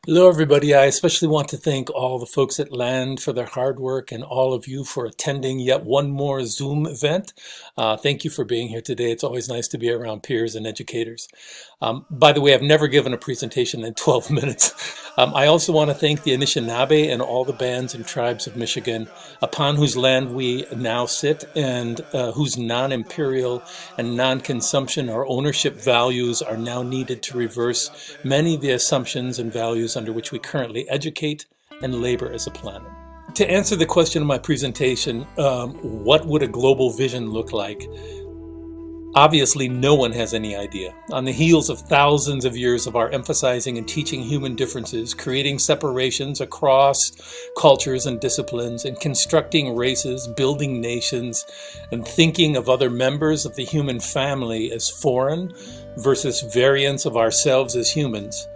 Hello, everybody. I especially want to thank all the folks at LAND for their hard work and all of you for attending yet one more Zoom event. Thank you for being here today. It's always nice to be around peers and educators. By the way, I've never given a presentation in 12 minutes. I also want to thank the Anishinaabe and all the bands and tribes of Michigan, upon whose land we now sit and whose non-imperial and non-consumption or ownership values are now needed to reverse many of the assumptions and values under which we currently educate and labor as a planet. To answer the question of my presentation, what would a global vision look like? Obviously, no one has any idea. On the heels of thousands of years of our emphasizing and teaching human differences, creating separations across cultures and disciplines, and constructing races, building nations, and thinking of other members of the human family as foreign versus variants of ourselves as humans,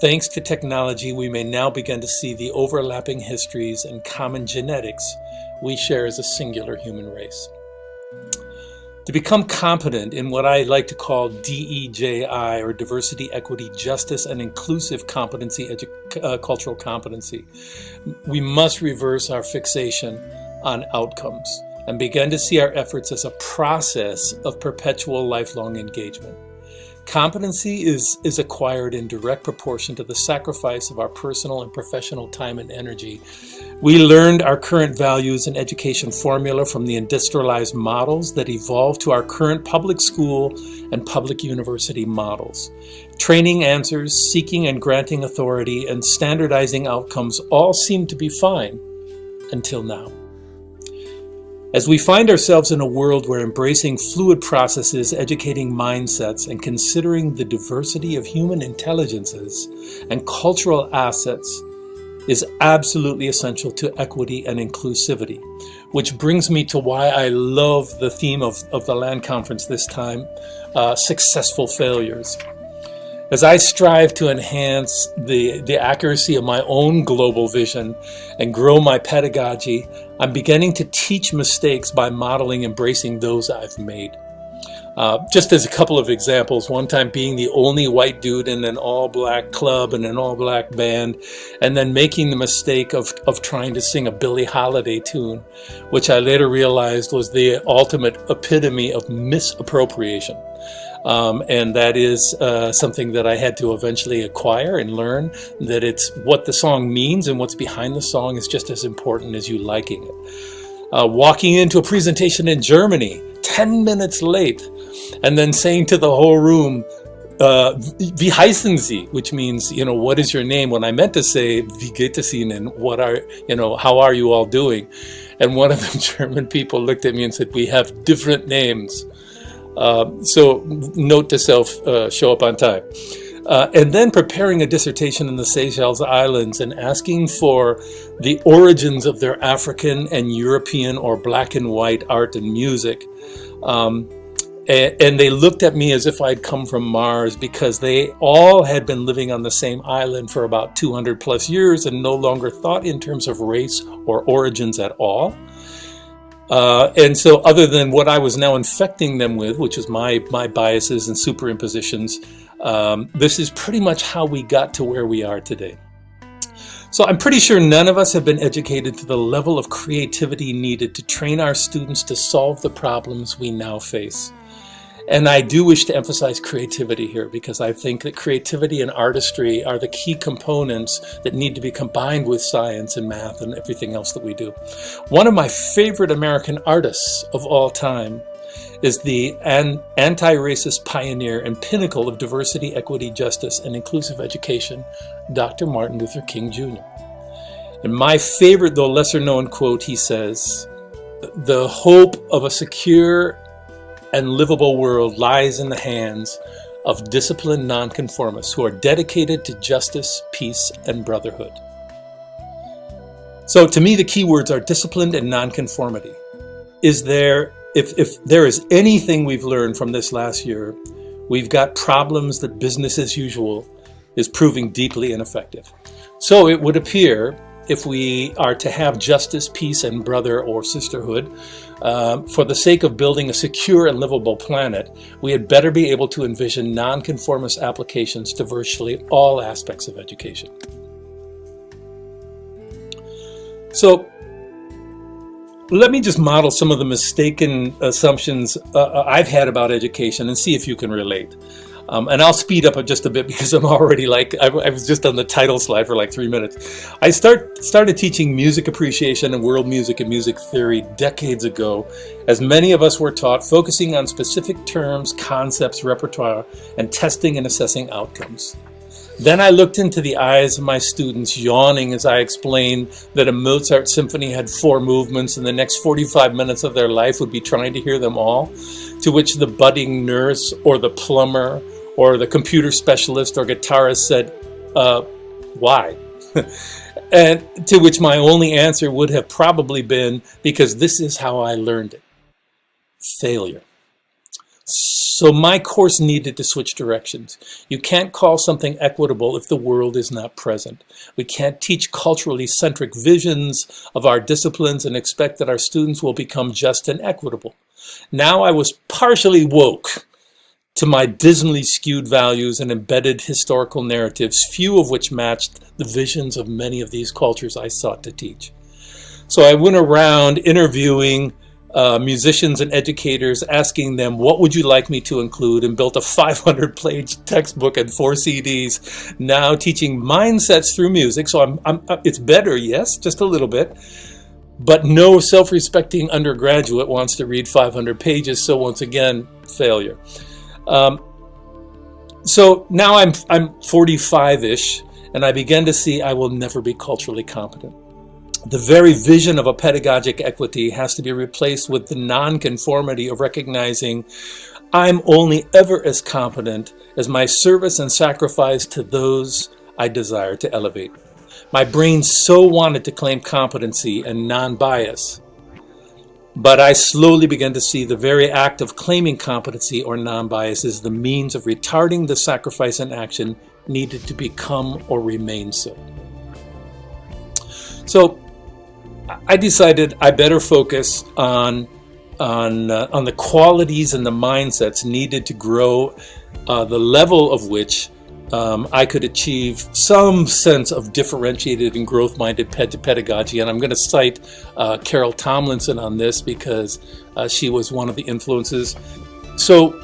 thanks to technology, we may now begin to see the overlapping histories and common genetics we share as a singular human race. To become competent in what I like to call DEJI, or diversity, equity, justice, and inclusive competency, cultural competency, we must reverse our fixation on outcomes and begin to see our efforts as a process of perpetual lifelong engagement. Competency is acquired in direct proportion to the sacrifice of our personal and professional time and energy. We learned our current values and education formula from the industrialized models that evolved to our current public school and public university models. Training answers, seeking and granting authority, and standardizing outcomes all seemed to be fine until now. As we find ourselves in a world where embracing fluid processes, educating mindsets, and considering the diversity of human intelligences and cultural assets is absolutely essential to equity and inclusivity, which brings me to why I love the theme of the LAND conference this time, successful failures. As I strive to enhance the accuracy of my own global vision and grow my pedagogy, I'm beginning to teach mistakes by modeling embracing those I've made. Just as a couple of examples, one time being the only white dude in an all-black club and an all-black band, and then making the mistake of trying to sing a Billie Holiday tune, which I later realized was the ultimate epitome of misappropriation. And that is something that I had to eventually acquire and learn, that it's what the song means and what's behind the song is just as important as you liking it. Walking into a presentation in Germany 10 minutes late and then saying to the whole room, wie heißen Sie, which means, what is your name? When I meant to say, wie geht es Ihnen? How are you all doing? And one of the German people looked at me and said, we have different names. So note to self, show up on time. And then preparing a dissertation in the Seychelles Islands and asking for the origins of their African and European or black and white art and music. And they looked at me as if I'd come from Mars, because they all had been living on the same island for about 200 plus years and no longer thought in terms of race or origins at all. And so other than what I was now infecting them with, which is my biases and superimpositions, this is pretty much how we got to where we are today. So I'm pretty sure none of us have been educated to the level of creativity needed to train our students to solve the problems we now face. And I do wish to emphasize creativity here, because I think that creativity and artistry are the key components that need to be combined with science and math and everything else that we do. One of my favorite American artists of all time is the anti-racist pioneer and pinnacle of diversity, equity, justice, and inclusive education, Dr. Martin Luther King Jr. In my favorite, though lesser-known quote, he says, "The hope of a secure and livable world lies in the hands of disciplined nonconformists who are dedicated to justice, peace, and brotherhood." So to me, the key words are disciplined and nonconformity. If there is anything we've learned from this last year, we've got problems that business as usual is proving deeply ineffective. So it would appear if we are to have justice, peace, and brother or sisterhood, for the sake of building a secure and livable planet, we had better be able to envision nonconformist applications to virtually all aspects of education. So let me just model some of the mistaken assumptions I've had about education and see if you can relate. And I'll speed up just a bit because I'm already I was just on the title slide for like 3 minutes. I started teaching music appreciation and world music and music theory decades ago, as many of us were taught, focusing on specific terms, concepts, repertoire, and testing and assessing outcomes. Then I looked into the eyes of my students, yawning as I explained that a Mozart symphony had 4 movements and the next 45 minutes of their life would be trying to hear them all, to which the budding nurse or the plumber or the computer specialist or guitarist said, why? And to which my only answer would have probably been, because this is how I learned it. Failure. So my course needed to switch directions. You can't call something equitable if the world is not present. We can't teach culturally centric visions of our disciplines and expect that our students will become just and equitable. Now I was partially woke to my dismally skewed values and embedded historical narratives, few of which matched the visions of many of these cultures I sought to teach. So I went around interviewing musicians and educators, asking them, what would you like me to include, and built a 500-page textbook and 4 CDs, now teaching mindsets through music. So it's better, yes, just a little bit. But no self-respecting undergraduate wants to read 500 pages, so once again, failure. So now I'm 45-ish, and I began to see I will never be culturally competent. The very vision of a pedagogic equity has to be replaced with the nonconformity of recognizing I'm only ever as competent as my service and sacrifice to those I desire to elevate. My brain so wanted to claim competency and non-bias, but I slowly began to see the very act of claiming competency or non-bias as the means of retarding the sacrifice and action needed to become or remain so. So I decided I better focus on the qualities and the mindsets needed to grow the level of which I could achieve some sense of differentiated and growth-minded pedagogy. And I'm going to cite Carol Tomlinson on this because she was one of the influences. So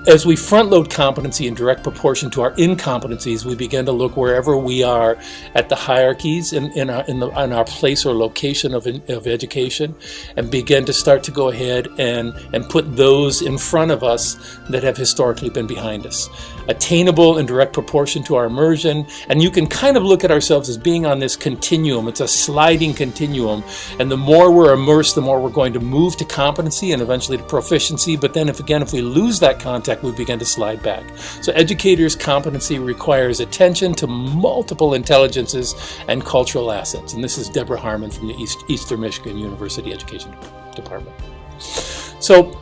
as we front-load competency in direct proportion to our incompetencies, we begin to look wherever we are at the hierarchies in our place or location of education, and begin to start to go ahead and put those in front of us that have historically been behind us. Attainable in direct proportion to our immersion, and you can kind of look at ourselves as being on this continuum. It's a sliding continuum, and the more we're immersed, the more we're going to move to competency and eventually to proficiency. But then if we lose that contact, we begin to slide back. So educators' competency requires attention to multiple intelligences and cultural assets. And this is Deborah Harmon from the Eastern Michigan University Education Department. So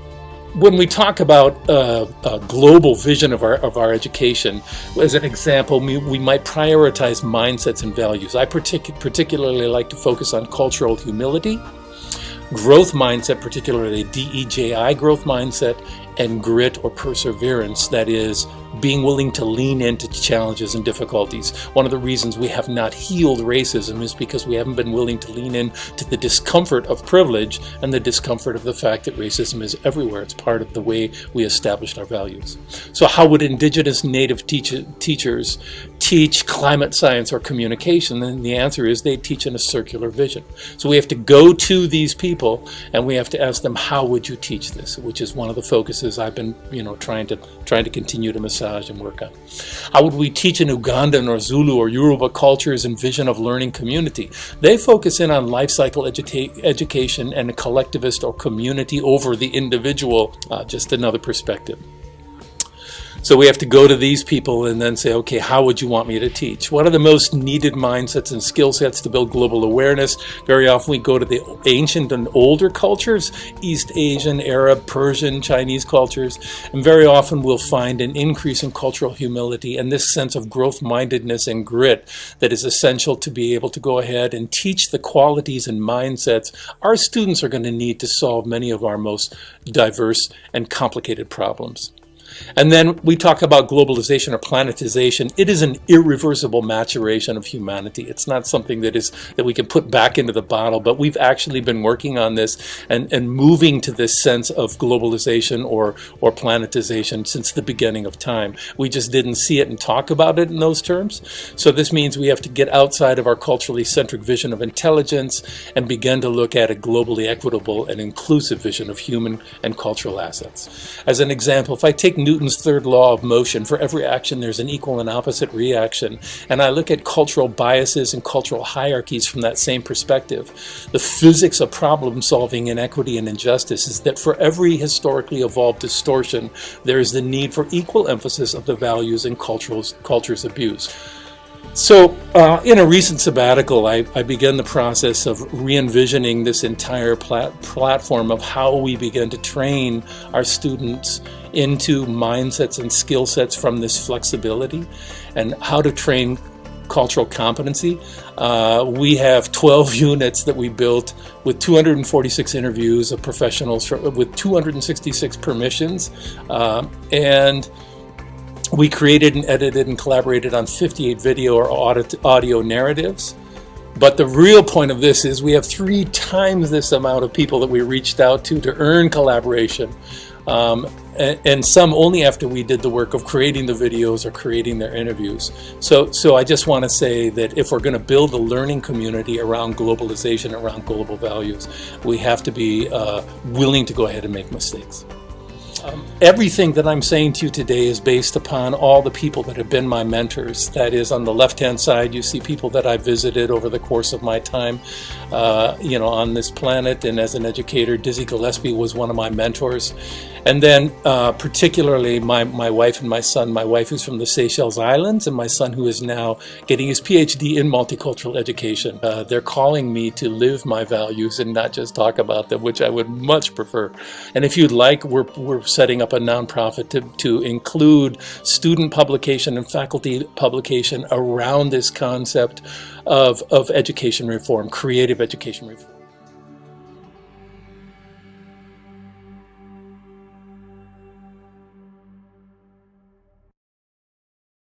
when we talk about a global vision of our education, as an example, we might prioritize mindsets and values. I particularly like to focus on cultural humility, growth mindset, particularly DEJI growth mindset, and grit or perseverance, that is, being willing to lean into challenges and difficulties. One of the reasons we have not healed racism is because we haven't been willing to lean into the discomfort of privilege and the discomfort of the fact that racism is everywhere. It's part of the way we established our values. So how would indigenous native teachers teach climate science or communication? And the answer is they teach in a circular vision. So we have to go to these people and we have to ask them, how would you teach this? Which is one of the focuses I've been trying to continue to massage and work on. How would we teach in Ugandan or Zulu or Yoruba cultures and vision of learning community? They focus in on life cycle education and a collectivist or community over the individual, just another perspective. So we have to go to these people and then say, okay, how would you want me to teach? What are the most needed mindsets and skill sets to build global awareness? Very often we go to the ancient and older cultures, East Asian, Arab, Persian, Chinese cultures, and very often we'll find an increase in cultural humility and this sense of growth-mindedness and grit that is essential to be able to go ahead and teach the qualities and mindsets our students are going to need to solve many of our most diverse and complicated problems. And then we talk about globalization or planetization. It is an irreversible maturation of humanity. It's not something that we can put back into the bottle, but we've actually been working on this and moving to this sense of globalization or planetization since the beginning of time. We just didn't see it and talk about it in those terms. So this means we have to get outside of our culturally centric vision of intelligence and begin to look at a globally equitable and inclusive vision of human and cultural assets. As an example, if I take Newton's third law of motion, for every action there's an equal and opposite reaction, and I look at cultural biases and cultural hierarchies from that same perspective, the physics of problem solving, inequity, and injustice is that for every historically evolved distortion, there is the need for equal emphasis of the values and culture's abuse. So in a recent sabbatical, I began the process of re-envisioning this entire platform of how we begin to train our students into mindsets and skill sets from this flexibility and how to train cultural competency. We have 12 units that we built with 246 interviews of professionals with 266 permissions, and we created and edited and collaborated on 58 video or audio narratives. But the real point of this is we have 3 times this amount of people that we reached out to earn collaboration. And some only after we did the work of creating the videos or creating their interviews. So I just want to say that if we're going to build a learning community around globalization, around global values, we have to be willing to go ahead and make mistakes. Everything that I'm saying to you today is based upon all the people that have been my mentors. That is, on the left-hand side, you see people that I visited over the course of my time, on this planet. And as an educator, Dizzy Gillespie was one of my mentors. And then particularly my wife and my son, my wife who's from the Seychelles Islands, and my son who is now getting his PhD in multicultural education. They're calling me to live my values and not just talk about them, which I would much prefer. And if you'd like, we're setting up a nonprofit to include student publication and faculty publication around this concept of education reform, creative education reform.